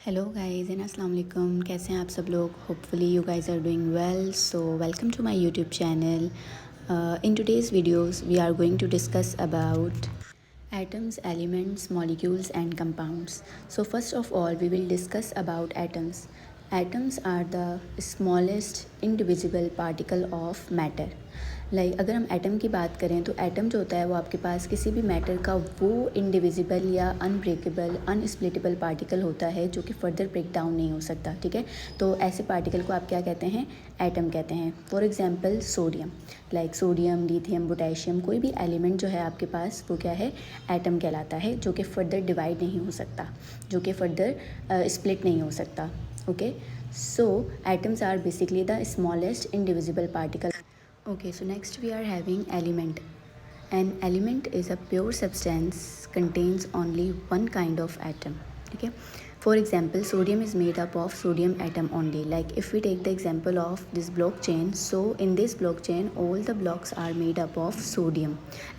Hello guys and अस्सलाम वालेकुम। कैसे हैं आप सब लोग? Hopefully you guys are doing well. So welcome to my YouTube channel. In today's videos we are going to discuss about atoms, elements, molecules and compounds. So first of all we will discuss about atoms. Atoms are the smallest indivisible particle of matter. अगर हम atom की बात करें तो atom जो होता है वो आपके पास किसी भी मैटर का वो इंडिविजिबल या अनब्रेकेबल अनस्प्लिटेबल पार्टिकल होता है जो कि फर्दर ब्रेक डाउन नहीं हो सकता। ठीक है, तो ऐसे पार्टिकल को आप क्या कहते हैं? एटम कहते हैं। For example sodium, sodium, lithium, potassium, कोई भी एलिमेंट जो है आपके पास वो क्या है? एटम कहलाता है, जो कि फर्दर डिवाइड नहीं हो सकता, जो कि फर्दर स्प्लिट नहीं हो सकता। Okay, so atoms are basically the smallest indivisible particle. Okay, so next we are having element. An element is a pure substance contains only one kind of atom. Okay, for example sodium is made up of sodium atom only. Like if we take the example of this blockchain, so in this blockchain all the blocks are made up of sodium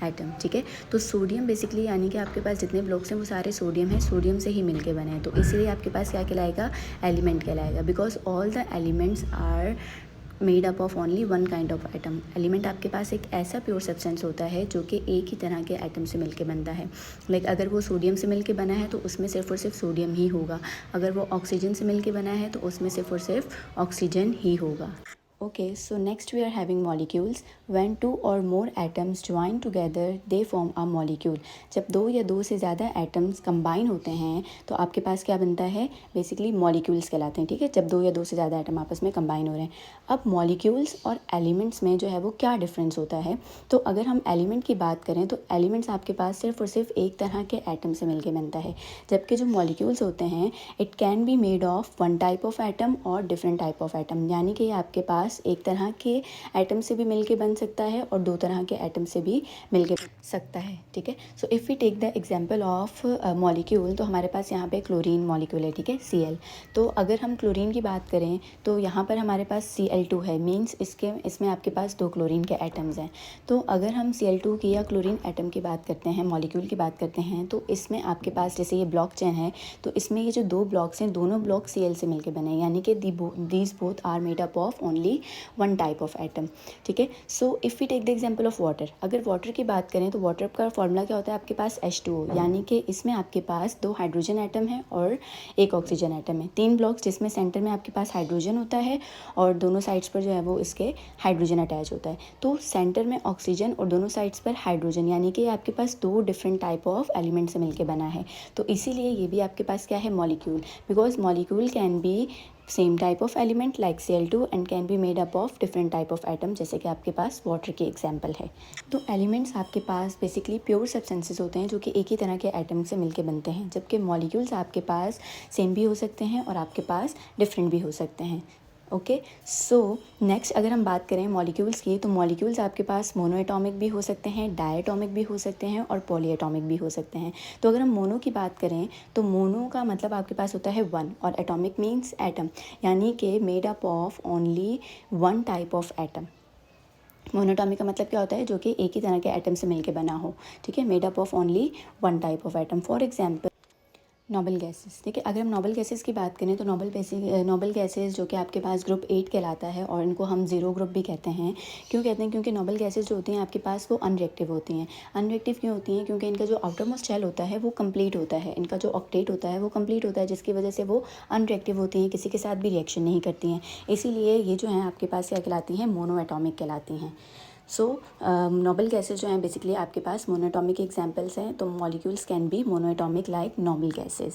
atom. ठीक है, तो sodium basically यानी कि आपके पास जितने blocks हैं वो सारे सोडियम हैं, सोडियम से ही मिलके बने हैं, तो इसलिए आपके पास क्या कहलाएगा? एलिमेंट कहलाएगा, because all the elements are made up of only one kind of atom. Element आपके पास एक ऐसा प्योर सब्सटेंस होता है जो कि एक ही तरह के एटम से मिलके बनता है। अगर वो सोडियम से मिलके बना है तो उसमें सिर्फ और सिर्फ सोडियम ही होगा, अगर वो ऑक्सीजन से मिलके बना है तो उसमें सिर्फ और सिर्फ ऑक्सीजन ही होगा। Okay, so next we are having molecules. When two or more atoms join together, they form a molecule. जब दो या दो से ज़्यादा एटम्स कंबाइन होते हैं तो आपके पास क्या बनता है? बेसिकली मॉलिक्यूल्स कहलाते हैं। ठीक है, जब दो या दो से ज़्यादा एटम आपस में कंबाइन हो रहे हैं। अब मॉलिक्यूल्स और एलिमेंट्स में जो है वो क्या डिफरेंस होता है? तो अगर हम एलिमेंट की बात करें तो एलिमेंट्स आपके पास सिर्फ और सिर्फ एक तरह के एटम से मिलके बनता है, जबकि जो मॉलिक्यूल्स होते हैं it can be made of one type of atom और डिफरेंट टाइप ऑफ एटम, यानी कि आपके पास एक तरह के एटम से भी मिलके बन सकता है और दो तरह के एटम से भी मिलके बन सकता है। ठीक है, so if we take the example of molecule, तो हमारे पास यहाँ पे क्लोरीन मॉलिक्यूल है। ठीक है, Cl। तो अगर हम क्लोरीन की बात करें तो यहाँ पर हमारे पास Cl2 है, मींस इसमें आपके पास दो क्लोरीन के एटम्स हैं। तो अगर हम Cl2 की या क्लोरीन एटम की बात करते हैं, मॉलिक्यूल की बात करते हैं, तो इसमें आपके पास जैसे ये ब्लॉक चेन है, तो इसमें ये जो दो ब्लॉक्स हैं दोनों ब्लॉक Cl से मिलके बने हैं, यानी कि these both are made up of only one type of atom. ठीक है, so if we take the example of water, अगर वाटर की बात करें तो वाटर का फॉर्मूला क्या होता है? आपके पास H2O, यानी कि इसमें आपके पास दो हाइड्रोजन एटम है और एक ऑक्सीजन एटम है, तीन ब्लॉक्स जिसमें सेंटर में आपके पास हाइड्रोजन होता है और दोनों साइड्स पर जो है वो इसके हाइड्रोजन अटैच होता है। तो सेंटर में ऑक्सीजन और दोनों साइड्स पर हाइड्रोजन, यानी कि आपके पास दो डिफरेंट टाइप ऑफ एलिमेंट से मिलकर बना है, तो इसीलिए ये भी आपके पास क्या है? Molecule, because molecule can be same type of element like Cl2 and can be made up of different type of atom, जैसे कि आपके पास वाटर की एग्जांपल है। तो एलिमेंट्स आपके पास बेसिकली प्योर सब्सटेंसेस होते हैं जो कि एक ही तरह के एटम से मिलके बनते हैं, जबकि मॉलिक्यूल्स आपके पास सेम भी हो सकते हैं और आपके पास डिफरेंट भी हो सकते हैं। ओके, सो नेक्स्ट अगर हम बात करें मॉलिक्यूल्स की, तो मॉलिक्यूल्स आपके पास मोनो एटॉमिक भी हो सकते हैं, डायटॉमिक भी हो सकते हैं और पॉली एटॉमिक भी हो सकते हैं। तो अगर हम मोनो की बात करें तो मोनो का मतलब आपके पास होता है वन, और एटॉमिक मीन्स एटम, यानी कि made up of only one type of atom. Monoatomic का मतलब क्या होता है? जो कि एक ही तरह के एटम से मिलके बना हो। ठीक है, made up of only one type of atom. For example noble gases. ठीक है, अगर हम नोबल गैसेस की बात करें तो नोबल गैसेस जो कि आपके पास ग्रुप 8 कहलाता है, और इनको हम ज़ीरो ग्रुप भी कहते हैं। क्यों कहते हैं? क्योंकि नोबल गैसेस जो होती हैं आपके पास वो अनरिएक्टिव होती हैं। अनरिएक्टिव क्यों होती हैं? क्योंकि इनका जो आउटर मोस्ट शेल होता है वो कंप्लीट होता है, इनका जो ऑक्टेट होता है वो कंप्लीट होता है, जिसकी वजह से वो अनरिएक्टिव होती हैं, किसी के साथ भी रिएक्शन नहीं करती हैं। इसीलिए ये जो हैं आपके पास क्या कहलाती हैं? मोनो एटॉमिक कहलाती हैं। सो नोबल गैसेज जो हैं बेसिकली आपके पास मोनोएटॉमिक एग्जांपल्स हैं, तो molecules can B monoatomic like noble gases.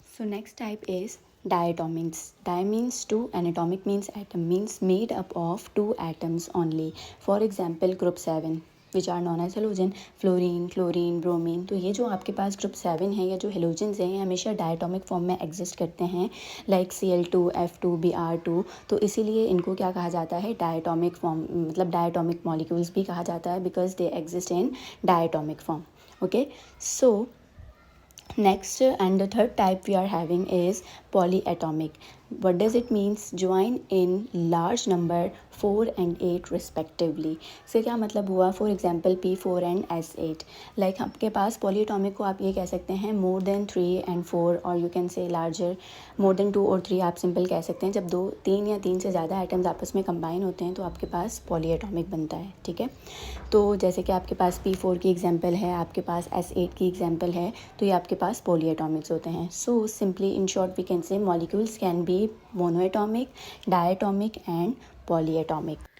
So next type is diatomics. Di means two and atomic means atom, means made up of two atoms only. For example group 7 which are known as halogen, fluorine, chlorine, bromine. तो ये जो आपके पास group 7 है या जो halogens हैं हमेशा diatomic form में एग्जिस्ट करते हैं, लाइक Cl2, F2, Br2। तो इसीलिए इनको क्या कहा जाता है? डायटोमिक फॉर्म, मतलब डायटोमिक मॉलिक्यूल्स भी कहा जाता है, because they exist in diatomic form. Okay, so next and the third type we are having is polyatomic. What does it means? Join in large number 4 and 8 respectively. से क्या मतलब हुआ? For example P4 and S8. Like आपके पास polyatomic को आप ये कह सकते हैं मोर देन 3 and 4, और you can say larger more than 2 और 3 आप सिंपल कह सकते हैं. जब 2, 3 या 3 से ज़्यादा आइटम्स आपस में कंबाइन होते हैं तो आपके पास पॉलीएटॉमिक बनता है. ठीक है, तो जैसे कि आपके पास P4 की एग्जाम्पल है, आपके पास S8 की एग्जाम्पल है, तो ये आपके पास पॉलीएटॉमिक्स होते हैं. So simply in short we can say molecules can be monoatomic, diatomic and polyatomic.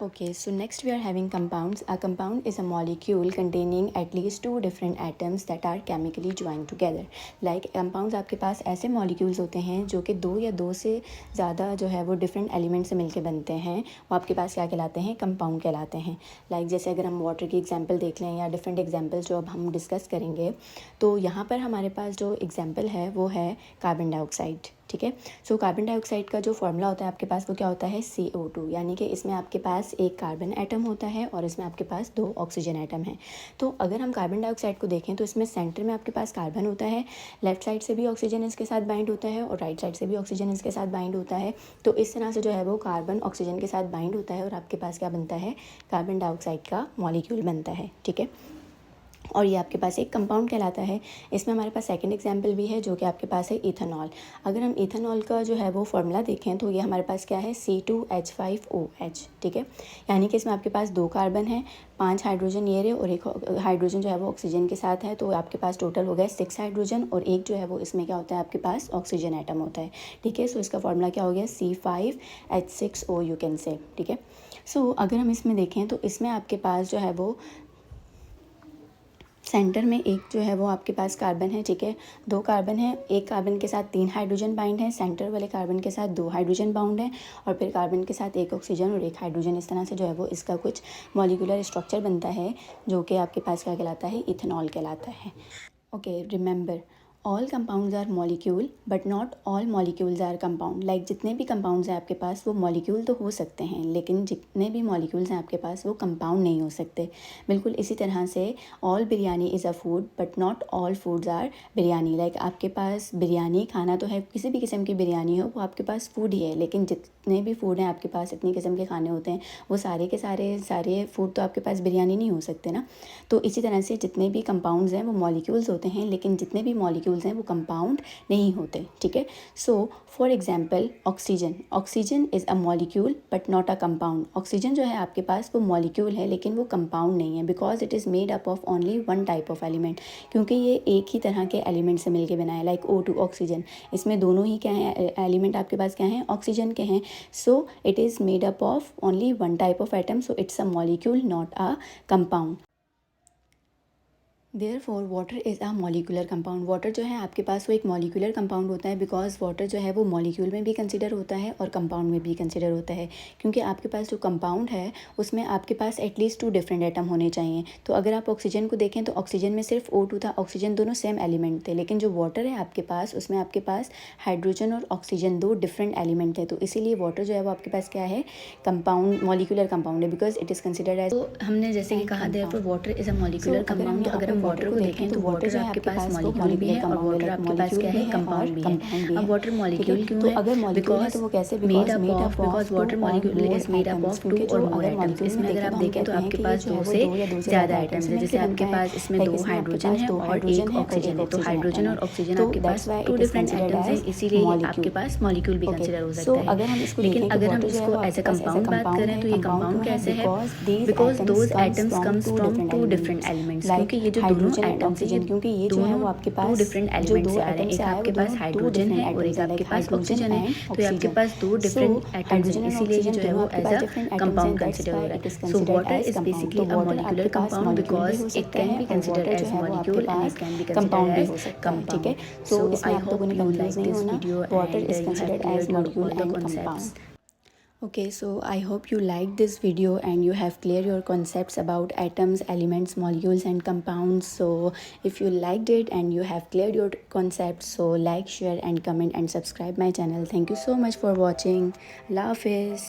Okay, so next we are having compounds. A compound is a molecule containing at least 2 different atoms that are chemically joined together. Like compounds आपके पास ऐसे molecules होते हैं जो कि 2 या 2 से ज़्यादा जो है वो different elements से मिलके बनते हैं, वो आपके पास क्या कहलाते हैं? compound कहलाते हैं. Like जैसे अगर हम water की example देख लें या different examples जो अब हम discuss करेंगे, तो यहाँ पर हमारे पास जो example है वो है कार्बन डाइऑक्साइड. ठीक है, सो कार्बन डाइऑक्साइड का जो फॉर्मूला होता है आपके पास वो क्या होता है? CO2. यानी कि इसमें आपके पास एक कार्बन एटम होता है और इसमें आपके पास 2 ऑक्सीजन एटम हैं. तो अगर हम कार्बन डाइऑक्साइड को देखें तो इसमें सेंटर में आपके पास कार्बन होता है, लेफ्ट साइड से भी ऑक्सीजन इसके साथ बाइंड होता है और राइट साइड से भी ऑक्सीजन इसके साथ बाइंड होता है. तो इस तरह से जो है वो कार्बन ऑक्सीजन के साथ बाइंड होता है और आपके पास क्या बनता है? कार्बन डाइऑक्साइड का मॉलिक्यूल बनता है. ठीक है, और ये आपके पास एक कंपाउंड कहलाता है. इसमें हमारे पास सेकंड एग्जांपल भी है जो कि आपके पास है इथेनॉल. अगर हम इथेनॉल का जो है वो फॉर्मूला देखें तो ये हमारे पास क्या है? C2H5OH. ठीक है, यानी कि इसमें आपके पास 2 कार्बन है, 5 हाइड्रोजन ये रहे और एक हाइड्रोजन जो है वो ऑक्सीजन के साथ है. तो आपके पास टोटल हो गया 6 हाइड्रोजन और एक जो है वो इसमें क्या होता है? आपके पास ऑक्सीजन एटम होता है. ठीक है, सो इसका फॉर्मूला क्या हो गया? C5H6O you can say. ठीक है, सो अगर हम इसमें देखें तो इसमें आपके पास जो है वो सेंटर में एक जो है वो आपके पास कार्बन है. ठीक है, 2 कार्बन है, एक कार्बन के साथ 3 हाइड्रोजन बाइंड है, सेंटर वाले कार्बन के साथ 2 हाइड्रोजन बाउंड है और फिर कार्बन के साथ एक ऑक्सीजन और एक हाइड्रोजन. इस तरह से जो है वो इसका कुछ मॉलिक्यूलर स्ट्रक्चर बनता है जो कि आपके पास क्या कहलाता है? इथेनॉल कहलाता है. Okay, remember all compounds are molecule but not all molecules are compound. Like जितने भी कंपाउंड्स हैं आपके पास वो मॉलिक्यूल तो हो सकते हैं, लेकिन जितने भी मॉलिक्यूल्स हैं आपके पास वो कंपाउंड नहीं हो सकते. बिल्कुल इसी तरह से all biryani is a food but not all foods are biryani. Like आपके पास बिरयानी खाना तो है, किसी भी किस्म की बिरयानी हो वो आपके पास फूड ही है, लेकिन जितने भी फूड हैं आपके पास, इतनी किस्म के खाने होते हैं, वो सारे के सारे फूड तो आपके पास बिरयानी नहीं हो सकते ना. तो इसी तरह से जितने भी कंपाउंड्स हैं वो मॉलिक्यूल्स होते हैं, लेकिन जितने भी मॉलिक्यूल्स हैं वो कंपाउंड नहीं होते. ठीक है, so for example oxygen is a molecule but not a compound. Oxygen जो है आपके पास वो मॉलिक्यूल है लेकिन वो कंपाउंड नहीं है, because it is made up of only one type of element. क्योंकि ये एक ही तरह के एलिमेंट से मिलके बना है. लाइक O2 ऑक्सीजन, इसमें दोनों ही क्या हैं? एलिमेंट आपके पास क्या हैं? ऑक्सीजन के हैं. So it is made up of only one type of atom, so it's a molecule not a compound. Therefore water is a molecular compound. Water जो है आपके पास वो एक मॉलिकुलर कंपाउंड होता है, बिकॉज वाटर जो है वो मॉलिक्यूल में भी कंसिडर होता है और कंपाउंड में भी कंसिडर होता है. क्योंकि आपके पास जो कंपाउंड है उसमें आपके पास एटलीस्ट 2 डिफरेंट एटम होने चाहिए. तो अगर आप ऑक्सीजन को देखें तो ऑक्सीजन में सिर्फ O2 था, ऑक्सीजन दोनों सेम एलिमेंट थे. लेकिन जो वाटर है आपके पास उसमें आपके पास हाइड्रोजन और ऑक्सीजन 2 डिफरेंट एलिमेंट थे. तो इसीलिए वाटर जो है वो आपके पास क्या है? कंपाउंड, मॉलिकुलर कंपाउंड है, because it is considered as. तो हमने जैसे कि कहा therefore water is a molecular compound. तो अगर हम वाटर को देखें तो वाटर जो है आपके पास मॉलिक्यूल भी है और वाटर आपके पास क्या है? कंपाउंड भी है. अब वाटर मॉलिक्यूल क्यों है? अगर मॉलिक्यूल है तो वो कैसे? Made up of, because water molecule is made up of 2 और मोर एटम्स. इसमें अगर आप देखें तो आपके पास 2 से ज़्यादा एटम्स है. जैसे आपके पास इसमें 2 हाइड्रोजन है और एक ऑक्सीजन है. तो हाइड्रोजन और ऑक्सीजन आपके पास 2 डिफरेंट एटम्स हैं, इसीलिए आपके पास मॉलिक्यूल भी कंसिडर हो सकता है. लेकिन अगर हम इसको एज अ कंपाउंड बात करें तो ये कंपाउंड कैसे है? Because those atoms comes from 2 different elements. क्योंकि ये जो दोनों एटम्स हैं, क्योंकि ये जो है वो आपके पास 2 डिफरेंट एलिमेंट्स से आ रहे हैं. एक आपके पास हाइड्रोजन है और एक आपके पास ऑक्सीजन है. तो ये आपके पास 2 डिफरेंट एटम्स हैं, इसीलिए ये जो है वो एज अ कंपाउंड कंसिडर हो रहा है. So water is basically a molecular compound because it can be considered as molecule and it can be considered as compound. ठीक है, so I hope you like this video and you have cleared all the concepts. Okay, so I hope you liked this video and you have clear your concepts about atoms, elements, molecules and compounds. So if you liked it and you have cleared your concepts, so like, share and comment and subscribe my channel. Thank you so much for watching. Allah Hafiz.